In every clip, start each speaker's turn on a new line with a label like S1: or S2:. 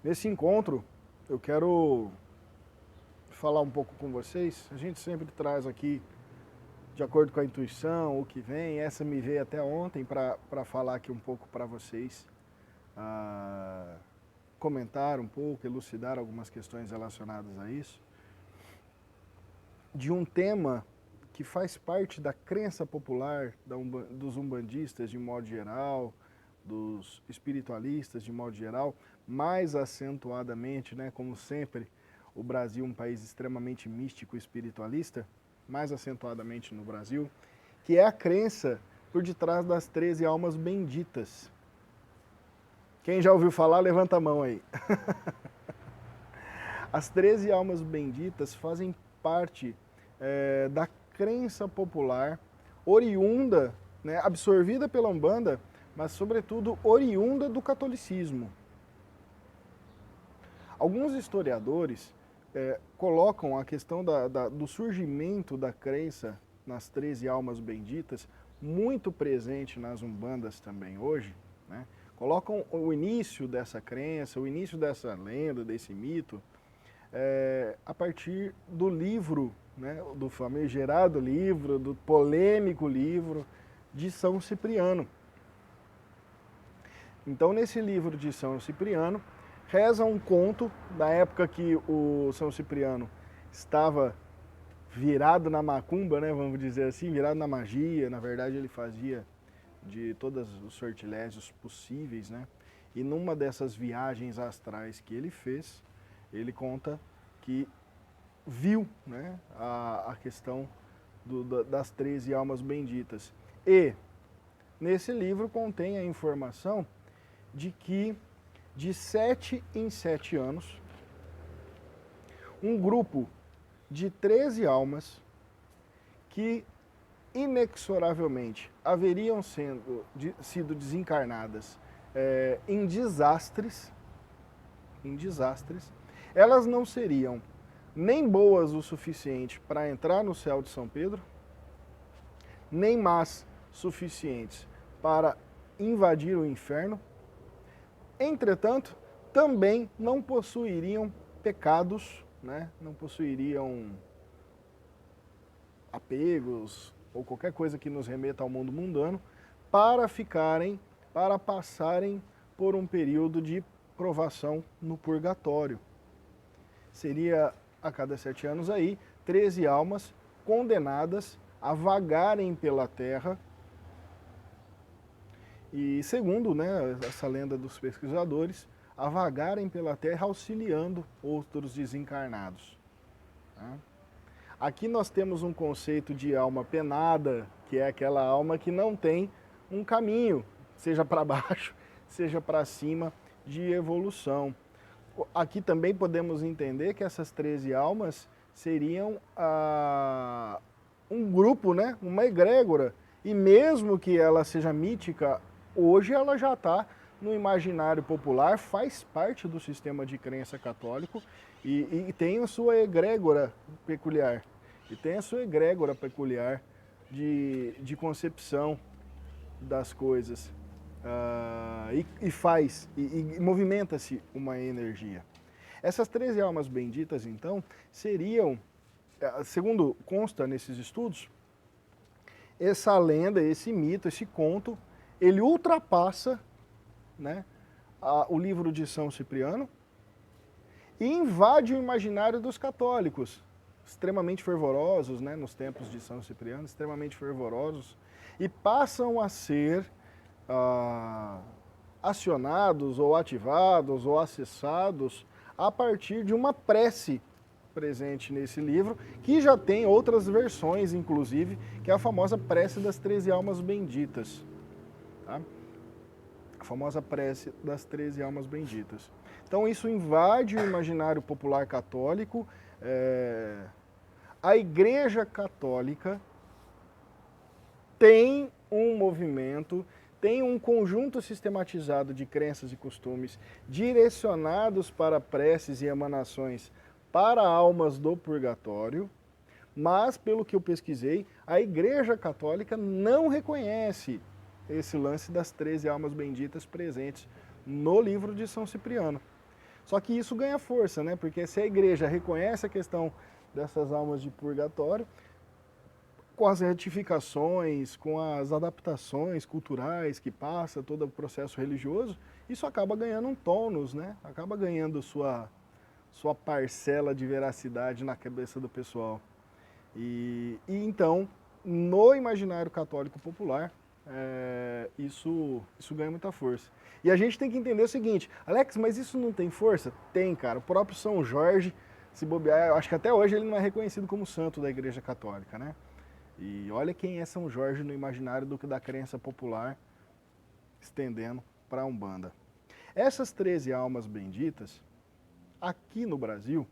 S1: Nesse encontro, eu quero falar um pouco com vocês. A gente sempre traz aqui, de acordo com a intuição, o que vem. Essa me veio até ontem para falar aqui um pouco para vocês, comentar um pouco, elucidar algumas questões relacionadas a isso, de um tema que faz parte da crença popular dos umbandistas de modo geral, dos espiritualistas de modo geral, mais acentuadamente, né, como sempre, o Brasil é um país extremamente místico e espiritualista, mais acentuadamente no Brasil, que é a crença por detrás das 13 almas benditas. Quem já ouviu falar, levanta a mão aí. As 13 almas benditas fazem parte da crença popular, oriunda, né, absorvida pela Umbanda, mas sobretudo oriunda do catolicismo. Alguns historiadores colocam a questão do surgimento da crença nas 13 almas benditas muito presente nas umbandas também hoje, né? Colocam o início dessa crença, o início dessa lenda, desse mito, a partir do livro, né, do famigerado livro, do polêmico livro de São Cipriano. Então, nesse livro de São Cipriano, reza um conto da época que o São Cipriano estava virado na macumba, né, vamos dizer assim, virado na magia. Na verdade, ele fazia de todos os sortilégios possíveis, né? E numa dessas viagens astrais que ele fez, ele conta que viu, né, a questão das 13 almas benditas. E nesse livro contém a informação de que de 7 em 7 anos, um grupo de 13 almas que inexoravelmente haveriam sido desencarnadas em desastres, elas não seriam nem boas o suficiente para entrar no céu de São Pedro, nem más suficientes para invadir o inferno. Entretanto, também não possuiriam pecados, né? Não possuiriam apegos ou qualquer coisa que nos remeta ao mundo mundano, para passarem por um período de provação no purgatório. Seria a cada 7 anos aí 13 almas condenadas a vagarem pela terra. E segundo, né, essa lenda dos pesquisadores, a vagarem pela terra auxiliando outros desencarnados. Tá? Aqui nós temos um conceito de alma penada, que é aquela alma que não tem um caminho, seja para baixo, seja para cima, de evolução. Aqui também podemos entender que essas 13 almas seriam um grupo, né, uma egrégora, e mesmo que ela seja mítica, hoje ela já está no imaginário popular, faz parte do sistema de crença católico e tem a sua egrégora peculiar. E tem a sua egrégora peculiar de concepção das coisas. E movimenta-se uma energia. Essas 13 almas benditas, então, seriam, segundo consta nesses estudos, essa lenda, esse mito, esse conto, ele ultrapassa, né, o livro de São Cipriano e invade o imaginário dos católicos, extremamente fervorosos, né, nos tempos de São Cipriano, extremamente fervorosos, e passam a ser acionados ou ativados ou acessados a partir de uma prece presente nesse livro, que já tem outras versões, inclusive, que é a famosa prece das 13 almas benditas. Tá? A famosa prece das 13 almas benditas. Então isso invade o imaginário popular católico. A Igreja Católica tem um movimento, tem um conjunto sistematizado de crenças e costumes direcionados para preces e emanações para almas do purgatório, mas, pelo que eu pesquisei, a Igreja Católica não reconhece esse lance das 13 almas benditas presentes no livro de São Cipriano. Só que isso ganha força, né? Porque se a igreja reconhece a questão dessas almas de purgatório, com as retificações, com as adaptações culturais que passa todo o processo religioso, isso acaba ganhando um tônus, né? Acaba ganhando sua parcela de veracidade na cabeça do pessoal. E então, no imaginário católico popular, isso ganha muita força. E a gente tem que entender o seguinte, Alex, mas isso não tem força? Tem, cara. O próprio São Jorge, se bobear, eu acho que até hoje ele não é reconhecido como santo da Igreja Católica, né? E olha quem é São Jorge no imaginário da crença popular, estendendo para a Umbanda. Essas 13 almas benditas, aqui no Brasil,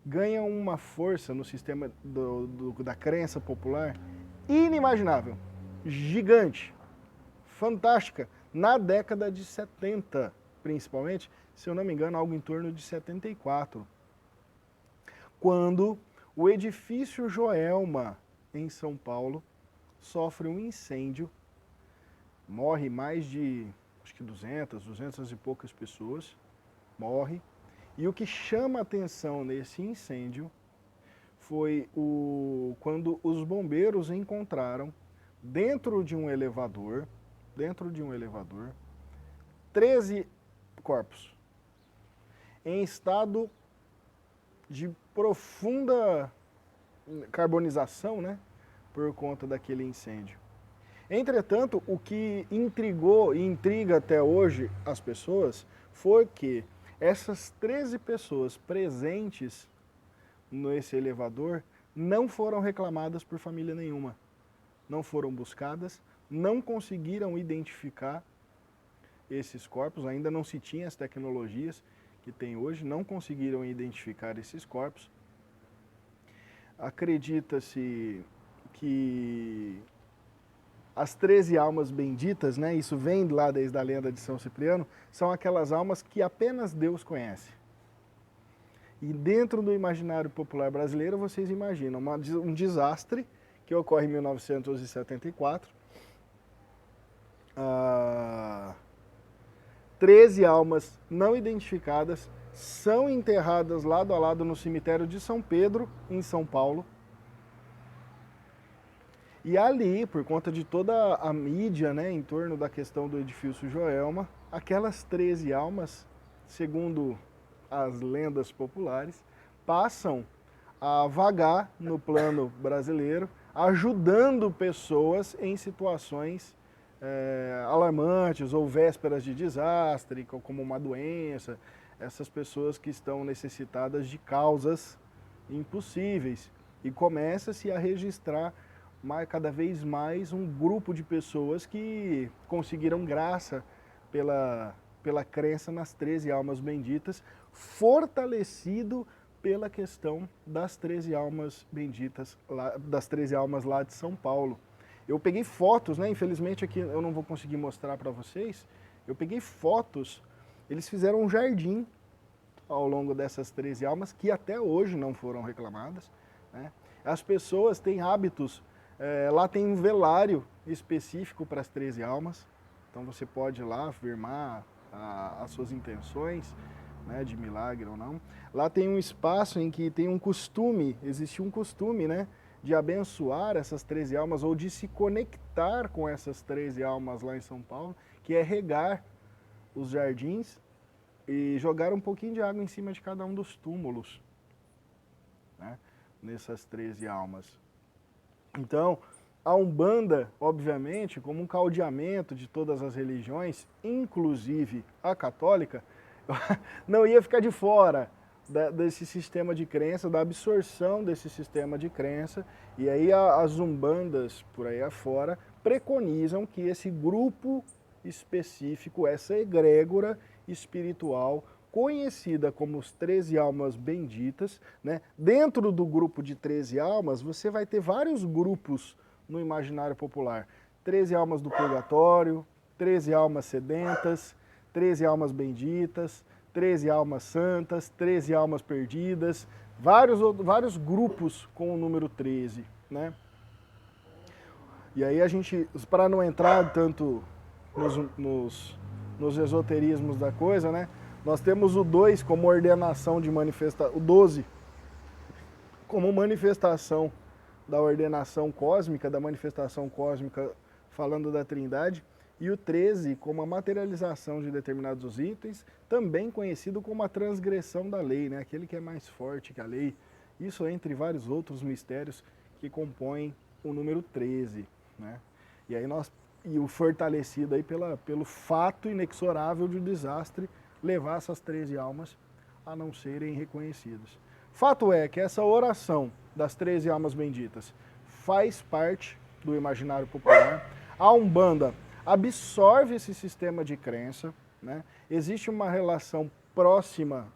S1: ganham uma força no sistema da crença popular inimaginável, gigante, fantástica, na década de 70, principalmente, se eu não me engano, algo em torno de 74, quando o edifício Joelma, em São Paulo, sofre um incêndio, morre mais de, acho que 200 e poucas pessoas, morre, e o que chama a atenção nesse incêndio foi quando os bombeiros encontraram dentro de um elevador, 13 corpos em estado de profunda carbonização, né, por conta daquele incêndio. Entretanto, o que intrigou e intriga até hoje as pessoas foi que essas 13 pessoas presentes nesse elevador não foram reclamadas por família nenhuma. Não foram buscadas, não conseguiram identificar esses corpos, ainda não se tinha as tecnologias que tem hoje, não conseguiram identificar esses corpos. Acredita-se que as 13 almas benditas, né, isso vem lá desde a lenda de São Cipriano, são aquelas almas que apenas Deus conhece. E dentro do imaginário popular brasileiro, vocês imaginam um desastre que ocorre em 1974. 13 almas não identificadas são enterradas lado a lado no cemitério de São Pedro, em São Paulo. E ali, por conta de toda a mídia, né, em torno da questão do edifício Joelma, aquelas 13 almas, segundo as lendas populares, passam a vagar no plano brasileiro, ajudando pessoas em situações alarmantes ou vésperas de desastre, como uma doença, essas pessoas que estão necessitadas de causas impossíveis. E começa-se a registrar cada vez mais um grupo de pessoas que conseguiram graça pela crença nas 13 almas benditas, fortalecido pela questão das 13 almas benditas, das 13 almas lá de São Paulo. Eu peguei fotos, né? Infelizmente aqui eu não vou conseguir mostrar para vocês, eu peguei fotos, eles fizeram um jardim ao longo dessas 13 almas, que até hoje não foram reclamadas, né? As pessoas têm hábitos, lá tem um velário específico para as 13 almas, então você pode ir lá afirmar as suas intenções, né, de milagre ou não. Lá tem um espaço em que tem um costume, existe um costume, né, de abençoar essas 13 almas ou de se conectar com essas 13 almas lá em São Paulo, que é regar os jardins e jogar um pouquinho de água em cima de cada um dos túmulos, né, nessas 13 almas. Então, a Umbanda, obviamente, como um caldeamento de todas as religiões, inclusive a católica, não ia ficar de fora desse sistema de crença, da absorção desse sistema de crença. E aí as umbandas, por aí afora, preconizam que esse grupo específico, essa egrégora espiritual, conhecida como os 13 almas benditas, né? Dentro do grupo de 13 almas, você vai ter vários grupos no imaginário popular. 13 almas do purgatório, 13 almas sedentas, 13 almas benditas, 13 almas santas, 13 almas perdidas, vários grupos com o número 13, né? E aí a gente, para não entrar tanto nos esoterismos da coisa, né? Nós temos o 2 como ordenação de manifestação, o 12 como manifestação da ordenação cósmica, da manifestação cósmica falando da Trindade, e o 13 como a materialização de determinados itens, também conhecido como a transgressão da lei, né? Aquele que é mais forte que a lei. Isso entre vários outros mistérios que compõem o número 13, né? E aí e o fortalecido aí pelo fato inexorável de o desastre levar essas 13 almas a não serem reconhecidas. Fato é que essa oração das 13 almas benditas faz parte do imaginário popular. A Umbanda absorve esse sistema de crença, né? Existe uma relação próxima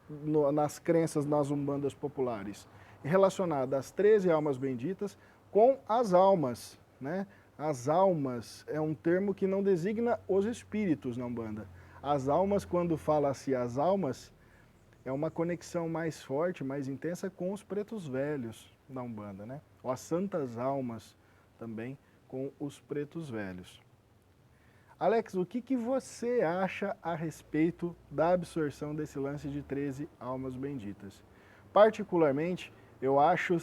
S1: nas crenças nas umbandas populares, relacionada às 13 almas benditas com as almas, né? As almas é um termo que não designa os espíritos na Umbanda. As almas, quando fala-se as almas, é uma conexão mais forte, mais intensa com os pretos velhos da Umbanda, né? Ou as santas almas também com os pretos velhos. Alex, o que você acha a respeito da absorção desse lance de 13 almas benditas? Particularmente, eu acho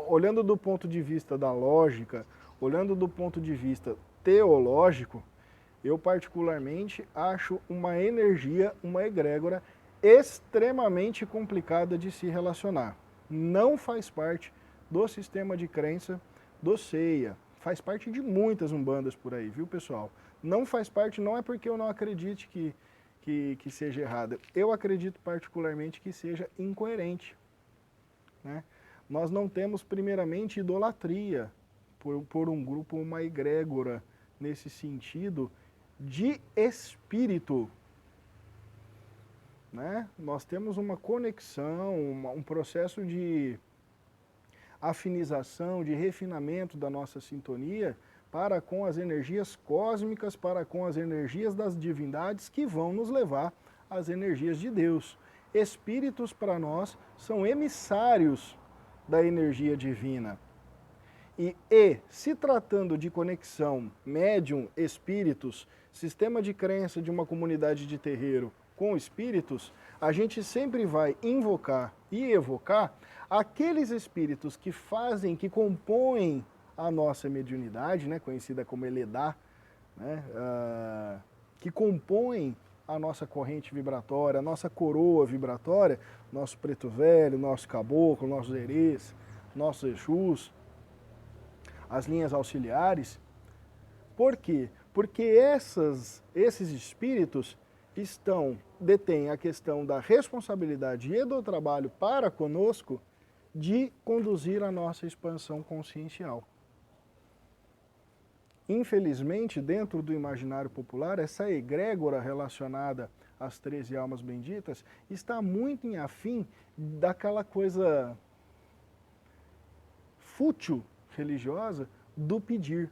S1: olhando do ponto de vista da lógica, olhando do ponto de vista teológico, eu particularmente acho uma energia, uma egrégora extremamente complicada de se relacionar. Não faz parte do sistema de crença do Ceia. Faz parte de muitas umbandas por aí, viu, pessoal? Não faz parte, não é porque eu não acredite que seja errada. Eu acredito particularmente que seja incoerente, né? Nós não temos, primeiramente, idolatria por um grupo, uma egrégora, nesse sentido de espírito, né? Nós temos uma conexão, um processo de afinização, de refinamento da nossa sintonia para com as energias cósmicas, para com as energias das divindades que vão nos levar às energias de Deus. Espíritos para nós são emissários da energia divina. E se tratando de conexão médium, espíritos, sistema de crença de uma comunidade de terreiro com espíritos, a gente sempre vai invocar e evocar aqueles espíritos que fazem, que compõem a nossa mediunidade, né, conhecida como Eledá, né, que compõem a nossa corrente vibratória, a nossa coroa vibratória, nosso preto velho, nosso caboclo, nossos herês, nossos exus, as linhas auxiliares. Por quê? Porque esses espíritos detêm a questão da responsabilidade e do trabalho para conosco de conduzir a nossa expansão consciencial. Infelizmente, dentro do imaginário popular, essa egrégora relacionada às 13 almas benditas está muito em afim daquela coisa fútil, religiosa, do pedir.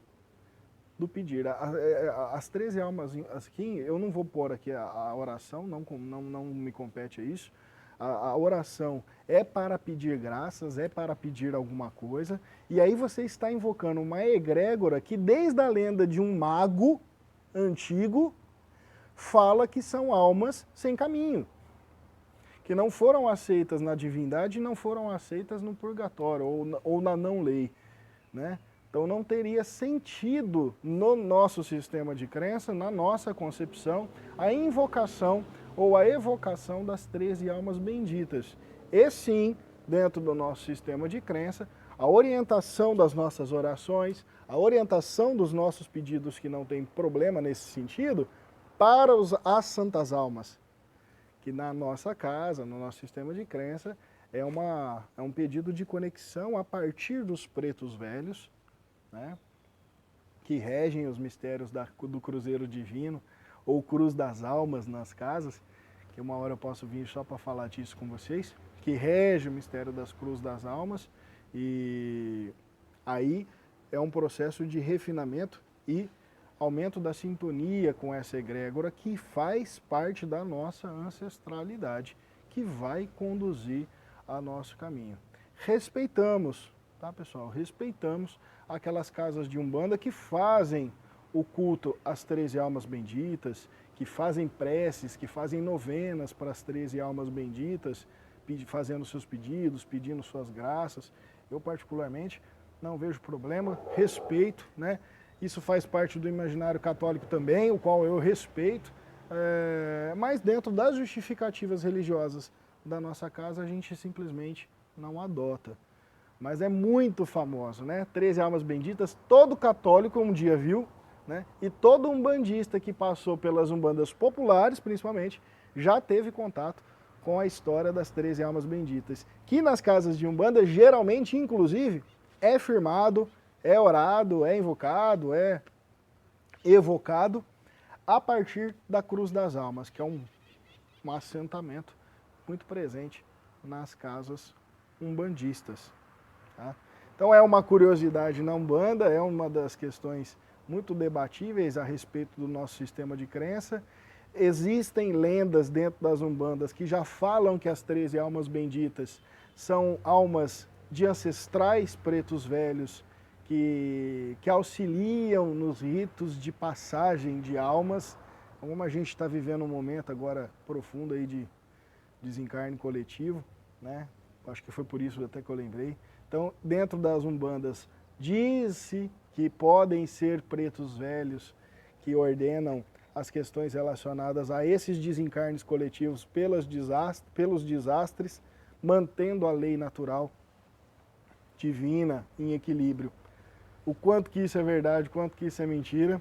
S1: As 13 almas aqui, eu não vou pôr aqui a oração, não me compete a isso. A oração é para pedir graças, é para pedir alguma coisa, e aí você está invocando uma egrégora que desde a lenda de um mago antigo fala que são almas sem caminho, que não foram aceitas na divindade e não foram aceitas no purgatório ou na não-lei, né? Então não teria sentido no nosso sistema de crença, na nossa concepção, a invocação ou a evocação das 13 almas benditas. E sim, dentro do nosso sistema de crença, a orientação das nossas orações, a orientação dos nossos pedidos, que não tem problema nesse sentido, para as santas almas, que na nossa casa, no nosso sistema de crença, é um pedido de conexão a partir dos pretos velhos, né, que regem os mistérios do cruzeiro divino, ou cruz das almas nas casas, que uma hora eu posso vir só para falar disso com vocês, que rege o mistério das cruzes das almas, e aí é um processo de refinamento e aumento da sintonia com essa egrégora que faz parte da nossa ancestralidade, que vai conduzir a nosso caminho. Respeitamos, tá, pessoal? Respeitamos aquelas casas de Umbanda que fazem o culto às 13 almas benditas, que fazem preces, que fazem novenas para as 13 almas benditas, fazendo seus pedidos, pedindo suas graças. Eu, particularmente, não vejo problema, respeito, né? Isso faz parte do imaginário católico também, o qual eu respeito, mas dentro das justificativas religiosas da nossa casa, a gente simplesmente não adota. Mas é muito famoso, né? 13 almas benditas, todo católico um dia viu, né? E todo umbandista que passou pelas umbandas populares, principalmente, já teve contato com a história das 13 almas benditas, que nas casas de umbanda, geralmente, inclusive, é firmado, é orado, é invocado, é evocado a partir da Cruz das Almas, que é um assentamento muito presente nas casas umbandistas. Tá? Então é uma curiosidade na Umbanda, é uma das questões muito debatíveis a respeito do nosso sistema de crença. Existem lendas dentro das Umbandas que já falam que as 13 almas benditas são almas de ancestrais pretos velhos que auxiliam nos ritos de passagem de almas. Como a gente está vivendo um momento agora profundo aí de desencarne coletivo, né? Acho que foi por isso até que eu lembrei. Então, dentro das umbandas, diz-se que podem ser pretos velhos que ordenam as questões relacionadas a esses desencarnes coletivos pelos desastres, mantendo a lei natural divina em equilíbrio. O quanto que isso é verdade, o quanto que isso é mentira.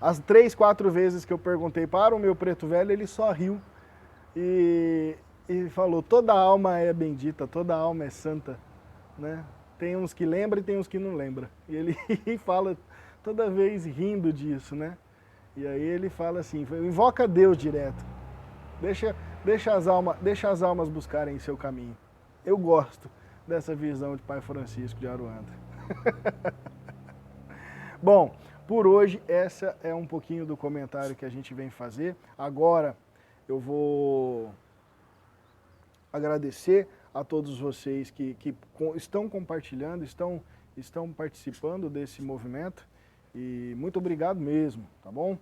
S1: As 3, 4 vezes que eu perguntei para o meu preto velho, ele só riu e falou, toda alma é bendita, toda alma é santa, né? Tem uns que lembram e tem uns que não lembram. E ele fala toda vez rindo disso, né? E aí ele fala assim, invoca Deus direto, deixa as almas buscarem seu caminho. Eu gosto dessa visão de Pai Francisco de Aruanda. Bom, por hoje essa é um pouquinho do comentário que a gente vem fazer. Agora eu vou agradecer a todos vocês que estão compartilhando, estão participando desse movimento. E muito obrigado mesmo, tá bom?